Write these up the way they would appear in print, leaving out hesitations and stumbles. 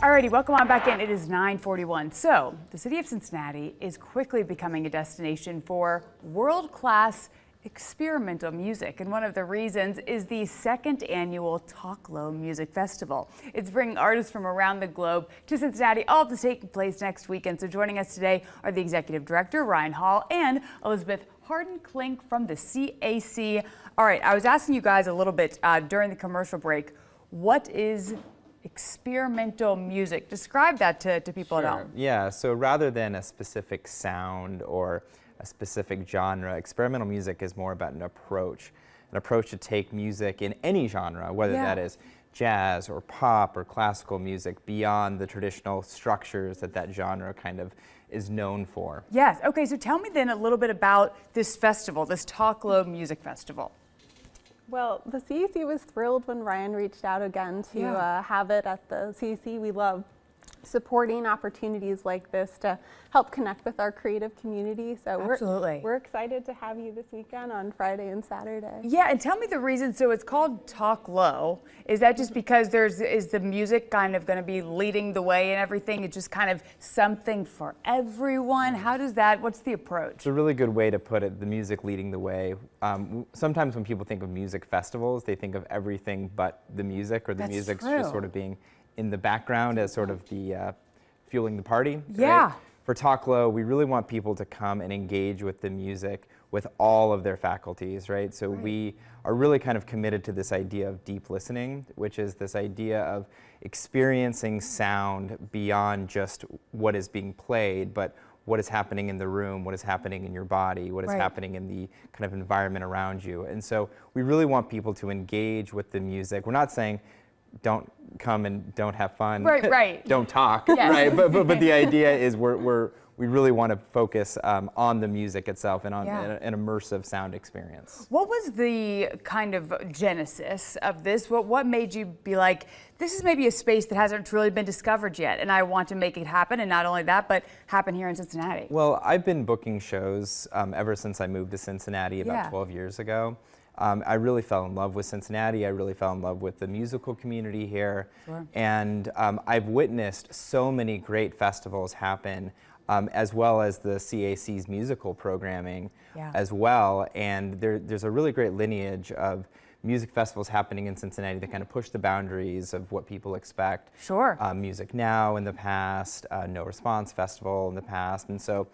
Alrighty, welcome on back in. It is 9:41. So, the city of Cincinnati is quickly becoming a destination for world-class experimental music. And one of the reasons is the second annual Talk Low Music Festival. It's bringing artists from around the globe to Cincinnati, all to take place next weekend. So joining us today are the executive director, Ryan Hall, and Elizabeth Harden-Klink from the CAC. All right, I was asking you guys a little bit during the commercial break, what is experimental music? Describe that to people at home. Yeah, so rather than a specific sound or a specific genre, experimental music is more about an approach to take music in any genre, whether that is jazz or pop or classical music, beyond the traditional structures that genre kind of is known for. Yes, okay, so tell me then a little bit about this festival, this Talk Low Music Festival. Well, the CAC was thrilled when Ryan reached out again to have it at the CAC. We love supporting opportunities like this to help connect with our creative community. So we're excited to have you this weekend on Friday and Saturday. Yeah, and tell me the reason. So it's called Talk Low. Is that just because is the music kind of going to be leading the way and everything? It's just kind of something for everyone? How does that, what's the approach? It's a really good way to put it, the music leading the way. Sometimes when people think of music festivals, they think of everything but the music, or the music's just sort of being in the background as sort of the fueling the party. Yeah. Right? For Talk Low, we really want people to come and engage with the music with all of their faculties, right? So we are really kind of committed to this idea of deep listening, which is this idea of experiencing sound beyond just what is being played, but what is happening in the room, what is happening in your body, what is happening in the kind of environment around you. And so we really want people to engage with the music. We're not saying don't come and don't have fun. Right. Don't talk. Right. But the idea is we really want to focus on the music itself and on an immersive sound experience. What was the kind of genesis of this? What made you be like, this is maybe a space that hasn't really been discovered yet, and I want to make it happen, and not only that, but happen here in Cincinnati? Well, I've been booking shows ever since I moved to Cincinnati about 12 years ago. I really fell in love with Cincinnati. I really fell in love with the musical community here. And I've witnessed so many great festivals happen, as well as the CAC's musical programming as well. And there's a really great lineage of music festivals happening in Cincinnati that kind of push the boundaries of what people expect. Music Now in the past, No Response Festival in the past. And so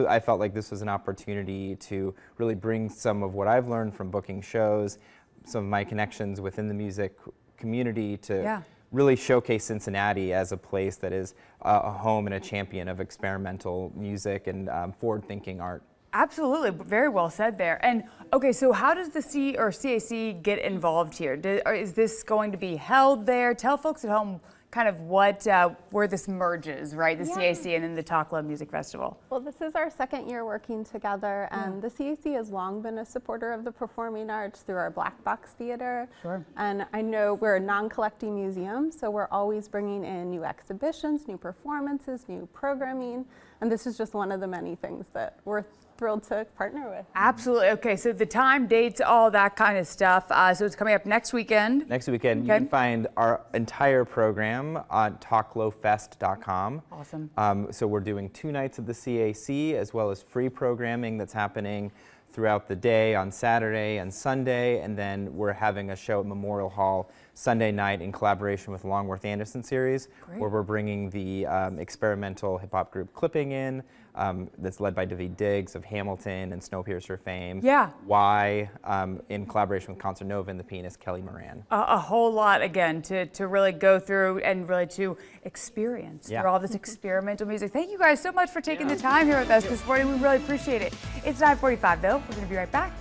I felt like this was an opportunity to really bring some of what I've learned from booking shows, some of my connections within the music community to really showcase Cincinnati as a place that is a home and a champion of experimental music and forward-thinking art. Absolutely, very well said there. And okay, so how does the CAC get involved here? Is this going to be held there? Tell folks at home kind of where this merges, right? The CAC and then the Talk Low Music Festival. Well, this is our second year working together, and the CAC has long been a supporter of the performing arts through our Black Box Theater. And I know we're a non-collecting museum, so we're always bringing in new exhibitions, new performances, new programming, and this is just one of the many things that we're thrilled to partner with. Absolutely. Okay, so the time, dates, all that kind of stuff. So it's coming up next weekend. Next weekend. You can find our entire program on talklowfest.com. Awesome. So we're doing 2 nights of the CAC, as well as free programming that's happening throughout the day on Saturday and Sunday, and then we're having a show at Memorial Hall Sunday night in collaboration with Longworth Anderson series, where we're bringing the experimental hip-hop group Clipping in, that's led by David Diggs of Hamilton and Snowpiercer fame. Why, in collaboration with Concert Nova and the pianist Kelly Moran. A whole lot, again, to really go through and really to experience through all this experimental music. Thank you guys so much for taking the time here with us this morning. We really appreciate it. It's 9:45 though. We're going to be right back.